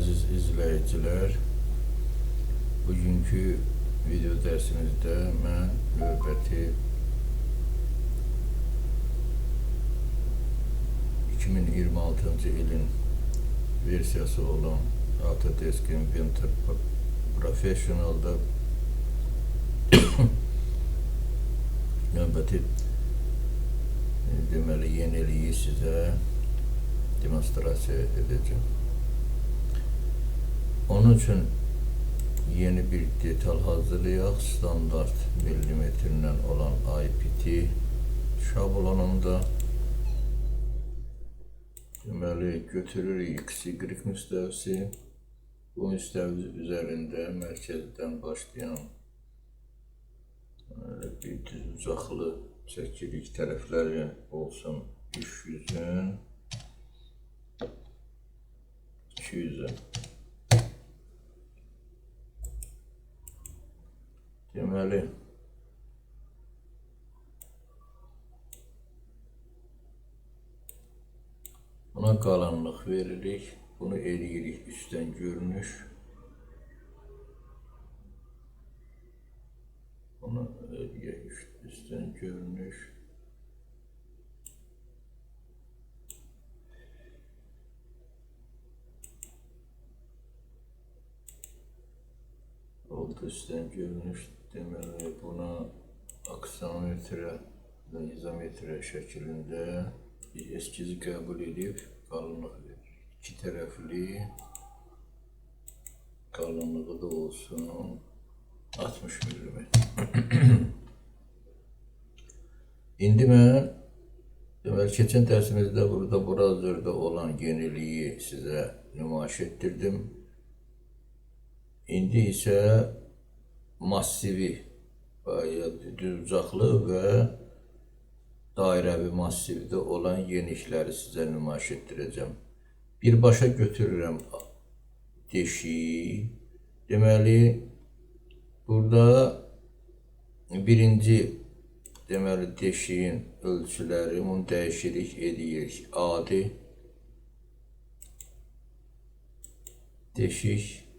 Aziz izləyicilər, bugünkü video dərsimizdə mən növbəti 2026-cı ilin versiyası olan Autodesk Inventor Professional'da növbəti deməli yeniliyi sizə demonstrasiya edəcəm. Onun üçün yeni bir detal hazırlayaq. Standart milimetrdən olan IPT şablonunda deməli götürürük XY müstəvisi. Bu müstəvi üzərində mərkəzdən başlayan bir düz bucaqlı çəkirik. Tərəfləri olsun 300'ün 200'ün. Deməli buna qalanlıq veririk. Bunu eləyirik üstdən görünüş. Bunu eləyək üstdən görünüş. Oldu üstdən görünüş. Deməli buna aksonometrə və izometrə şəklində eskizi qəbul edib qalınlıq verir. İki tərəfli qalınlığı da olsun 60 mm. İndi mən deməli keçən dərsimizdə burada browserda olan yeniliyi sizə nümayiş etdirdim. İndi isə massivi, düzbucaqlı və dairəvi massivdə olan yenilikləri sizə nümayiş etdirəcəm. Birbaşa götürürəm deşiyi. Deməli, burada birinci deməli deşiyin ölçüləri, bunu dəyişirik, edirik. Adi deşik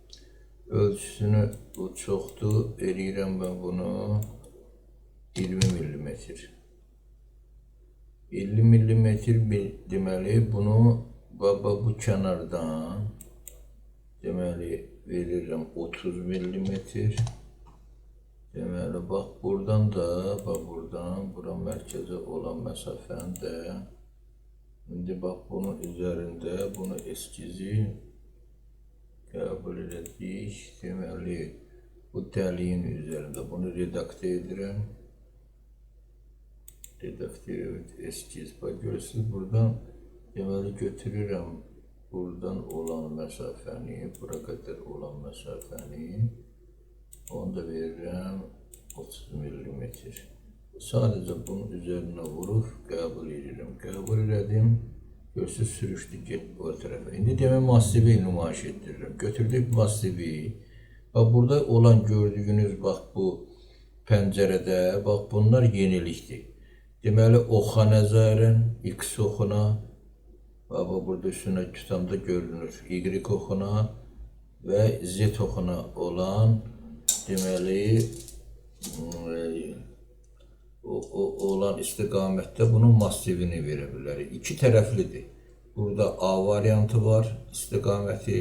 ölçüsünü bu çoxdur. Eləyirəm ben bunu 20 mm. 50 mm deməli bunu bu kənardan deməli verirəm 30 mm. Deməli bax buradan da buradan bura mərkəzə olan məsafəni də indi bax bunun üzərində bunu eskizi qəbul elədik. Deməli bu dəliyin üzərində bunu redaktə edirəm. Redaktə eskiz. Bax görürsünüz buradan deməli götürürəm buradan olan məsafəni, bura qədər olan məsafəni, onu da verirəm 30 mm. Sadəcə bunun üzərinə vurub qəbul edirəm. Qəbul elədim. Görsüz sürüşdü get o tərəfə. İndi demək massivi nümayiş etdirirəm. Götürdük massivi. Bax burada olan gördüyünüz bax bu pəncərədə bax bunlar yenilikdir. Deməli oxa nəzərən X oxuna bax burada üstünə tutamda görünür. Y oxuna və Z oxuna olan deməli olan istiqamətdə bunun massivini verə bilərik. İki tərəflidir. Burada A variantı var, istiqaməti,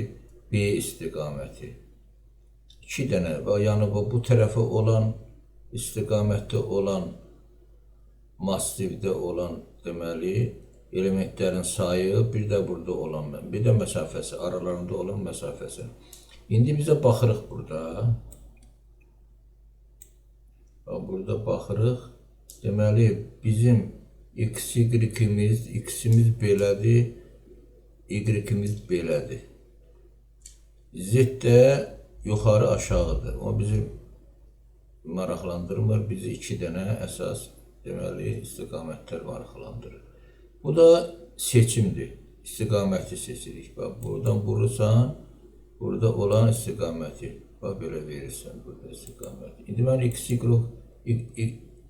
B istiqaməti. İki dənə, yəni bu tərəfə olan istiqamətdə olan massivdə olan deməli elementlərin sayı, bir də burada olan, bir də məsafəsi, aralarında olan məsafəsi. İndi bizə baxırıq burada. Burada baxırıq. Deməli bizim X-imiz belədir, Y-imiz belədir. Z də yuxarı aşağıdır. O bizi maraqlandırmır. Bizi iki dənə əsas deməli istiqamətlər maraqlandırır. Bu da seçimdir. İstiqaməti seçirik. Bax buradan vurursan, burada olan istiqaməti. Bax belə verirsən burada istiqaməti. İndi mən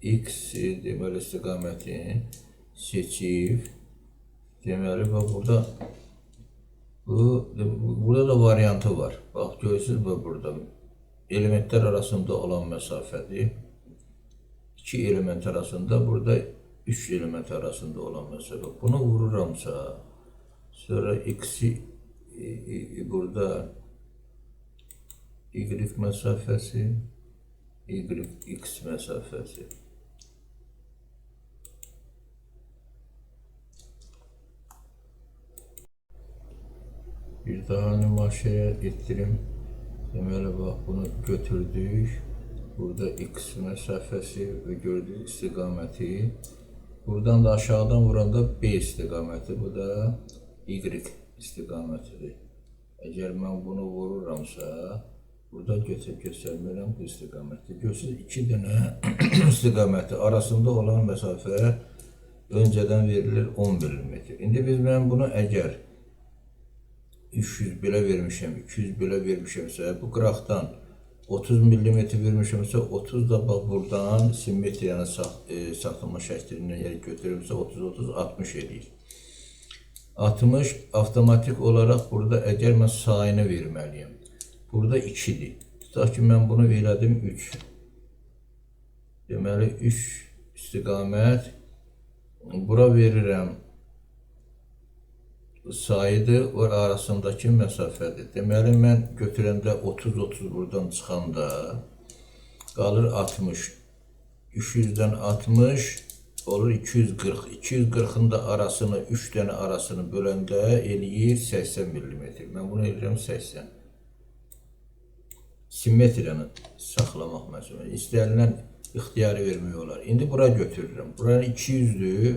X deməli istiqamətini seçib deməli bax burada Burada da variantı var. Bax, görürsünüz burada. Elementler arasında olan mesafədir. İki element arasında, burada üç element arasında olan mesafə. Bunu vururamsa, sonra x'i burada y mesafəsi, x mesafəsi. Bir daha nümaşaya ettirim. Deməli, bax, bunu götürdük. Burada x mesafəsi və gördüyük istiqaməti. Buradan da aşağıdan vuranda B istiqaməti. Bu da Y istiqamətidir. Əgər mən bunu vururamsa, burada göstərməyəm bu istiqaməti. Görürsünüz, iki dənə istiqaməti arasında olan məsafə öncədən verilir 10 mm. İndi mən bunu əgər 300 belə vermişəm, 200 belə vermişəmsə, bu qıraqdan 30 mm vermişəmsə, 30 da bax buradan simmetriyanı saxlama şəklindən yeri götürürsə, 30-30-60 eləyir. 60 avtomatik olaraq burada əgər mən sayını verməliyəm. Burada 2-dir. Tutaq ki, mən bunu verədim 3. Deməli, 3 istiqamət. Bura verirəm sayıdır, o arasındakı məsafədir. Deməli, mən götürəndə 30-30 buradan çıxanda qalır 60. 300-dən 60 olur 240. 240-ın da arasını, 3 dənə arasını böləndə eləyir 80 mm. Mən bunu eləyirəm 80. Simmetriyanı saxlamaq məsələn. İstənilən ixtiyarı vermək olar. İndi bura götürürəm. Buranın 200-dür.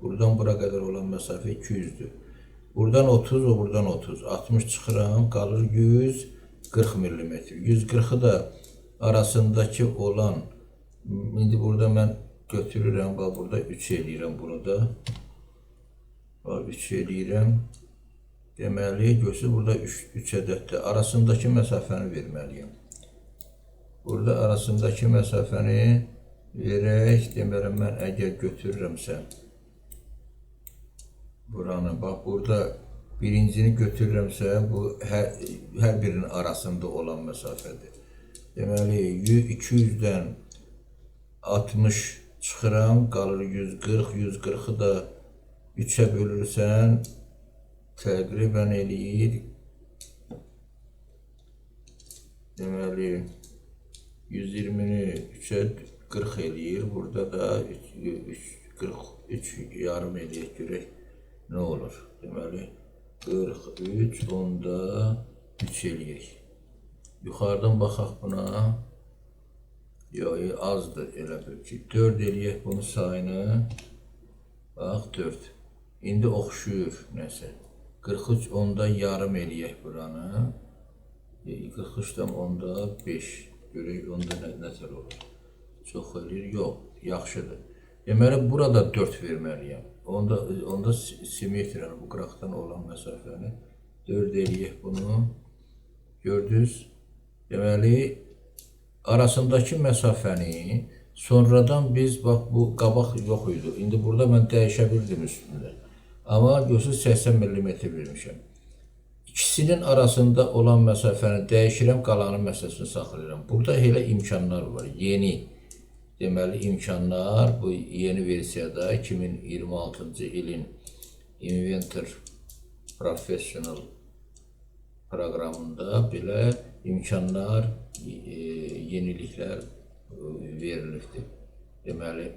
Buradan bura qədər olan məsafə 200-dür. Buradan 30, o buradan 30. 60 çıxıram, qalır 140 mm. 140-ı da arasındakı olan, indi burada mən götürürəm, bax burada 3 eləyirəm bunu da. Bax 3 eləyirəm. Deməli, görürsünüz, burada 3 ədəddir. Arasındakı məsafəni verməliyəm. Burada arasındakı məsafəni verək, deməli, mən əgər götürürəmsə, buranı, bax, burada birincini götürürəmsə, bu hər birinin arasında olan məsafədir. Deməli, 200-dən 60 çıxıram, qalır 140, 140-ı da 3-ə bölürsən, təqribən eləyir. Deməli, 120-ni 3-ə 40 eləyir. Burada da 43 yarım eləyək görək. Nə olur? Deməli, 43, onda 3 eləyək. Yuxarıdan baxaq buna. Yox, azdır elə bir ki. 4 eləyək bunun sayını. Bax, 4. İndi oxşuyur nəsə. 43, onda yarım eləyək buranı. 43-dən onda 5. Görək, onda nətər olur? Çox eləyir, yox, yaxşıdır. Deməli, burada 4 verməliyəm. Onda simmetriyanı, bu qıraqdan olan məsafəni 4 eləyək bunu. Gördünüz? Deməli, arasındakı məsafəni sonradan biz, bax, bu qabaq yox idi. İndi burada mən dəyişə bildim üstündə. Amma görürsünüz 80 mm vermişəm. İkisinin arasında olan məsafəni dəyişirəm, qalanın məsafəsini saxlayıram. Burada elə imkanlar var. Yeni, deməli, imkanlar bu yeni versiyada 2026-cı ilin Inventor Professional proqramında belə imkanlar, yeniliklər verilibdir. Deməli,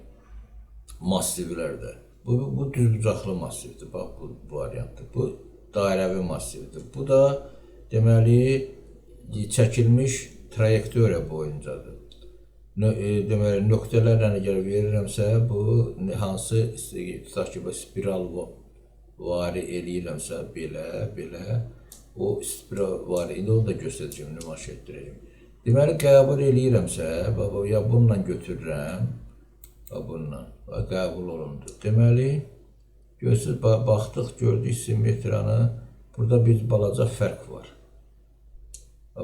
massivlərdə. Bu düzbucaqlı massivdir, bax, bu variantdır. Bu dairəvi massivdir. Bu da, deməli, çəkilmiş trayektoriya boyuncadır. Deməli, nöqtələrlə əgər verirəmsə, bu hansı, tutaq ki, spiral vari eləyirəmsə, belə, o spiral vari, indi onu da göstərəcəm, nümayiş etdirəcəm. Deməli, qəbul eləyirəmsə, ya bununla götürürəm, bununla, qəbul olundu. Deməli, görürsünüz, baxdıq, gördük simmetriyanı, burada bir balaca fərq var.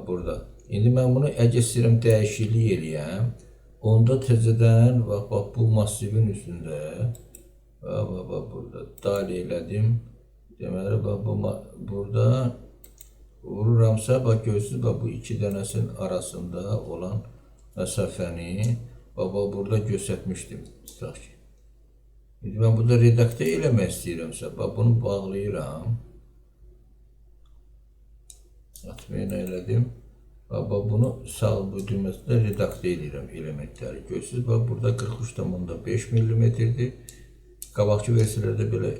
Burada. İndi mən bunu əgər istəyirəm dəyişiklik eləyəm, onda təzədən, bax, bu massivin üstündə, burada dalə elədim, Deməli, bax, burada vururamsa, bax, görürsünüz, bax, bu iki dənəsinin arasında olan məsafəni, bax, burada göstərmişdim. Tutaq ki. İndi mən burada redaktə eləmək istəyirəmsə, bax, bunu bağlayıram. Atmayın elədim. Bax, bunu sağ bu düyməsində redaktə edirəm elementləri. Görürsünüz, bax, burada 43,5 mm-dir. Qabaqçı versiyalarda belə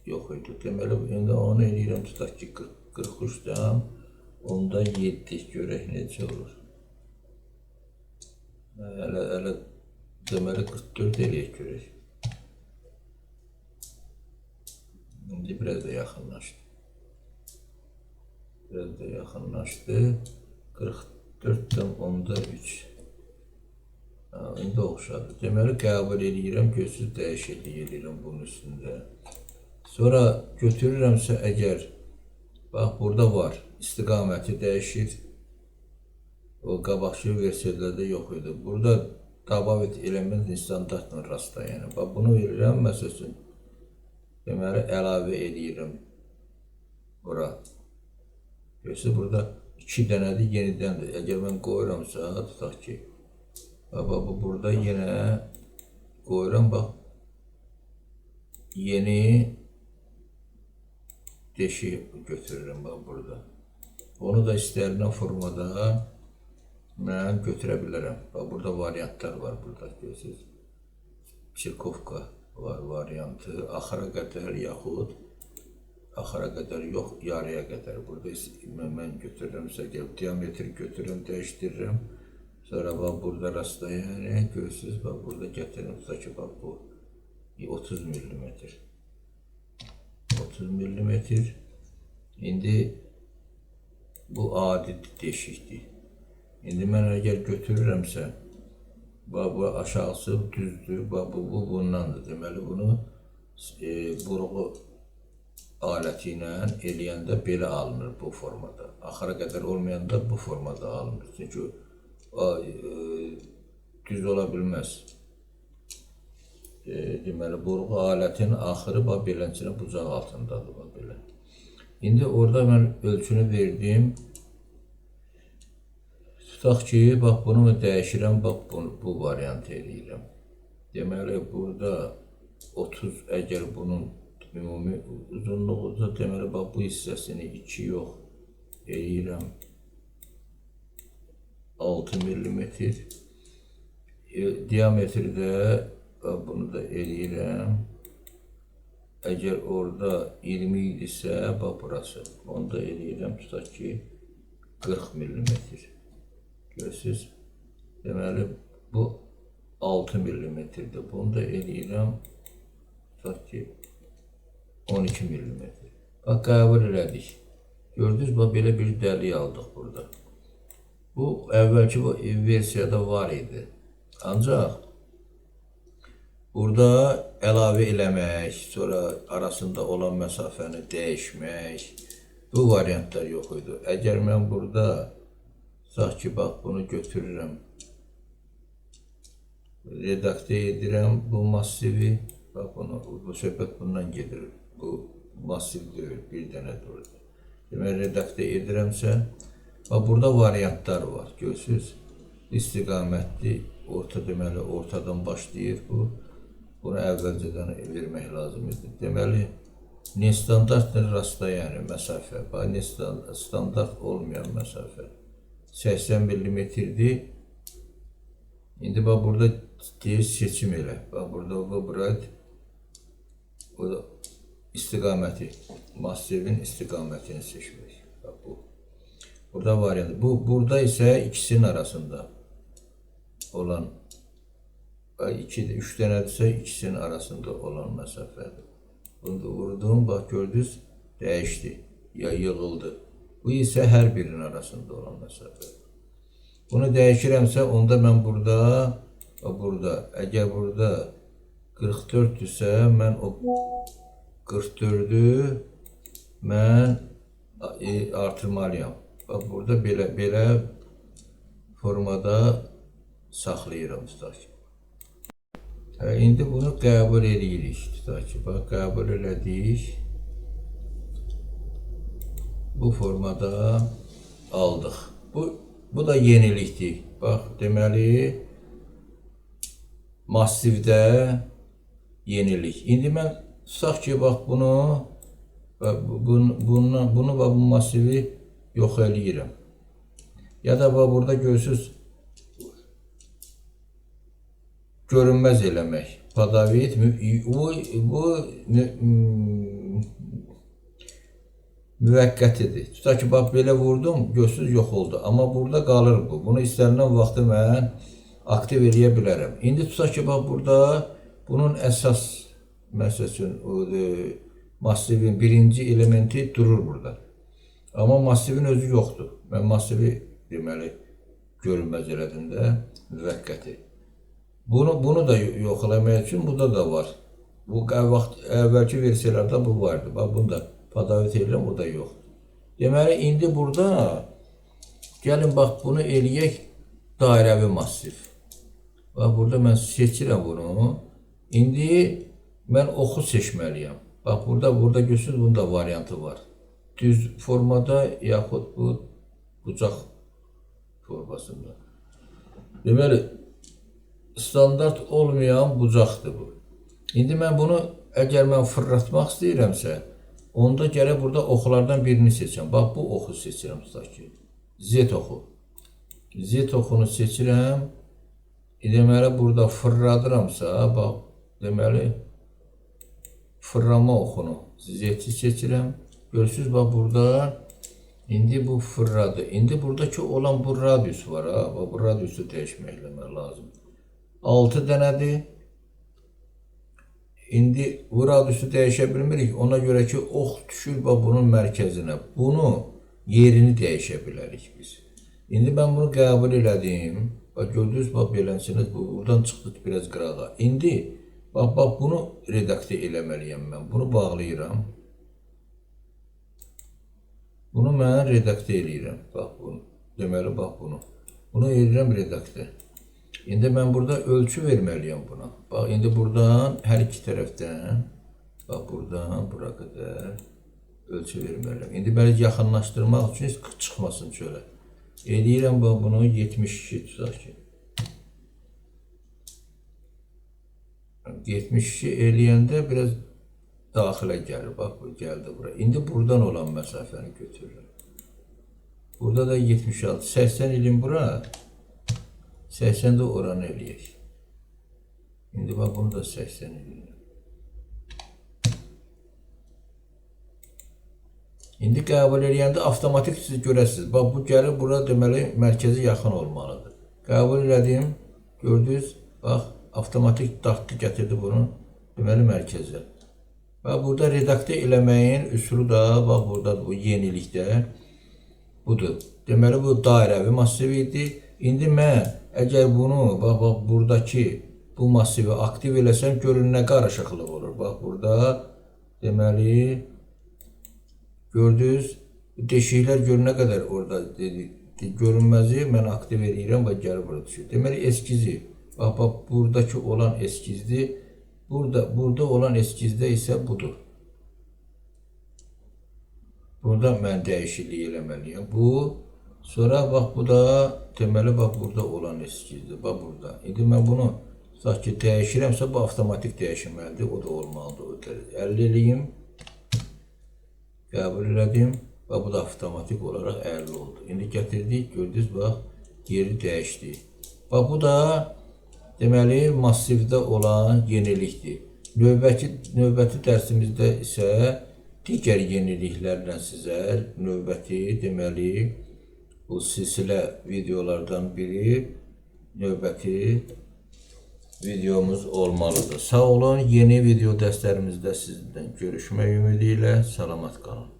yox idi. Deməli, indi onu eləyirəm, tutaq ki, 43-dən, onda 7 görək necə olur. Hələ deməli 44 eləyək görək. İndi biraz da yaxınlaşdı. Biraz da yaxınlaşdı. 44-dən onda 3. İndi oxşadı. Deməli, qəbul eləyirəm, gözsüz dəyişiklik eləyirəm bunun üstündə. Sonra götürürəmsə əgər, bax, burada var, istiqaməti dəyişir. O qabaqçı versiyalarda yox idi. Burada davet element standartla rastlayın. Bax, bunu verirəm, məsəl üçün, deməli, əlavə eləyirəm bura. Görürsünüz, burada 2 dənədir, yenidəndir. Əgər mən qoyuramsa, tutaq ki, bax, burada yenə qoyuram, bax, yeni deşik götürürüm, bax, burada. Onu da istənilən formada mən götürə bilərəm. Bax, burada variantlar var, burada görürsünüz. Çirkovka var variantı, axıra qədər yaxud, axıra qədər yox, yarıya qədər. Burada mən götürürəmsə, diametri götürürəm, dəyişdirirəm. Sonra bax, burada rastlayın, görürsünüz, bax, burada gətirim, tutaq ki, bax, bu 30 mm. 30 mm. İndi bu adi deşikdir. İndi mən əgər götürürəmsə, bax, bu aşağısı düzdür, bax, bu bundandır. Deməli, bunu burğu aləti ilə eləyəndə belə alınır bu formada. Axıra qədər olmayanda bu formada alınır. Çünki düz ola bilməz. Deməli, burğu alətin axırı beləncə bucaq altındadır. Belə. İndi orada mən ölçünü verdim. Tutaq ki, bax, bunu dəyişirəm, bax, bu variant eləyirəm. Deməli, burada 30, əgər bunun ümumi uzunluğudur, deməli, bax, bu hissəsini 2 yox eləyirəm. 6 mm. Diametri də bunu da eləyirəm. Əgər orada 20 idisə, bax, burası. Onu da eləyirəm, tutaq ki, 40 mm. Görürsünüz. Deməli, bu 6 mm-dir. Bunu da eləyirəm, tutaq ki, 12 mm. Bax, qəbul elədik. Gördünüz, bax, belə bir dəlik aldıq burada. Bu, əvvəlki versiyada var idi. Ancaq burada əlavə eləmək, sonra arasında olan məsafəni dəyişmək, bu variantlar yox idi. Əgər mən burada, tutaq ki, bax, bunu götürürəm, redaktə edirəm bu massivi, bax, bu söhbət bundan gedir. Bu massiv deyil, bir dənə durur. Deməli, redaktə edirəmsə, bax, burada variantlar var, görürsünüz. İstiqamətli, orta, deməli, ortadan başlayır bu. Bunu əvvəlcədən vermək lazımdır. Deməli, nestandart rastlayan məsafə, standart olmayan məsafə 80 mm-dir. İndi bax, burada deyir, seçim elə. Bax, burada bu da istiqaməti, massivin istiqamətini seçmək. Bax, bu. Burada variantı. Burada isə ikisinin arasında olan, 3 dənədirsə ikisinin arasında olan məsafədir. Bunu da vurdum, bax, gördünüz, dəyişdi, ya yığıldı. Bu isə hər birinin arasında olan məsafədir. Bunu dəyişirəmsə, onda mən burada, əgər burada 44-dürsə, mən o 44-ü mən artırmalıyam. Bax, burada belə formada saxlayıram, tutaq ki. İndi bunu qəbul edirik. Tutaq ki, bax, qəbul elədik. Bu formada aldıq. Bu da yenilikdir. Bax, deməli, massivdə yenilik. İndi mən tutaq ki, bax, bunu və bu massivi yox eləyirəm. Ya da bax, burada görürsünüz, görünməz eləmək. Podavit, bu müvəqqətidir. Tutaq ki, bax, belə vurdum, görürsünüz, yox oldu. Amma burada qalır bu. Bunu istənilən vaxtı mən aktiv eləyə bilərəm. İndi tutaq ki, bax, burada bunun əsas, məsəl üçün, massivin birinci elementi durur burada. Amma massivin özü yoxdur. Mən massivi, deməli, görünməz elədim də, müvəqqəti. Bunu da yox eləmək üçün burada da var. Bu əvvəlki versiyalarda bu vardı. Bax, bunu da podavit edirəm, o da yoxdur. Deməli, indi burada, gəlin, bax, bunu eləyək dairəvi massiv. Bax, burada mən seçirəm bunu. İndi mən oxu seçməliyəm. Bax, burada görürsünüz, bunun da variantı var. Düz formada, yaxud bu bucaq formasında. Deməli, standart olmayan bucaqdır bu. İndi mən bunu, əgər mən fırlatmaq istəyirəmsə, onda gərək burada oxlardan birini seçəm. Bax, bu oxu seçirəm, tutaq ki. Z oxu. Z oxunu seçirəm. Deməli, burada fırladıramsa, bax, deməli, fırlama oxunu Z-i seçirəm. Görürsünüz, bax, burada, indi bu fırladı. İndi buradakı olan bu radius var, ha. Bu radiusu dəyişmək lazımdır. 6 dənədir. İndi bu radiusu dəyişə bilmirik. Ona görə ki, ox düşür bunun mərkəzinə. Bunu, yerini dəyişə bilərik biz. İndi mən bunu qəbul elədim. Bax, gördünüz, bax, beləsiniz, buradan çıxdı biraz qırağa. İndi, bax, bunu redaktə eləməliyəm mən. Bunu bağlayıram. Bunu mən redaktə eləyirəm. Bax, bunu. Deməli, bax, bunu. Bunu eləyirəm redaktə. İndi mən burada ölçü verməliyəm buna. Bax, indi buradan hər iki tərəfdən, bax, buradan bura qədər ölçü verməliyəm. İndi belə yaxınlaşdırmaq üçün çıxmasın şöyle. Eləyirəm, bax, bunu 72 tutaq ki. 72 eləyəndə biraz daxilə gəlir. Bax, bu gəldi bura. İndi buradan olan məsafəni götürürəm. Burada da 76. 80 eləyim bura. 80'de oranı eləyək. İndi bax, bunu da 80 eləyək. İndi qəbul eləyəndə avtomatik siz görəsiniz. Bax, bu gəlir, bura deməli, mərkəzi yaxın olmalıdır. Qəbul elədim, gördünüz, bax, avtomatik dartdı, gətirdi bunu, deməli, mərkəzə. Bax, burada redaktə eləməyin üsulu da, bax, burada bu yenilikdə budur. Deməli, bu dairəvi massiv idi. İndi mən, əgər bunu, bax, buradakı bu massivi aktiv eləsəm, görün nə qarışıqlıq olur. Bax, burada, deməli, gördünüz, deşiklər görün nə qədər orada görünməzi mən aktiv edirəm, bax, gəlir burada düşür. Deməli, eskizi, bax, buradakı olan eskizdir, burada olan eskizdə isə budur. Burada mən dəyişiklik eləməliyəm. Bu, sonra bax, bu da deməli, bax, burada olan eskizdir, bax, burada. İndi mən bunu, tutaq ki, dəyişirəmsə, bu avtomatik dəyişməlidir, o da olmalıdır. Əldə eləyim, qəbul elədim, bax, bu da avtomatik olaraq 50 oldu. İndi gətirdik, gördünüz, bax, yeri dəyişdi. Bax, bu da, deməli, massivdə olan yenilikdir. Növbəti dərsimizdə isə digər yeniliklərlə sizə növbəti, deməli, bu silsilə videolardan biri növbəti videomuz olmalıdır. Sağ olun, yeni video dərslərimizdə sizdən görüşmək ümidi ilə salamat qalın.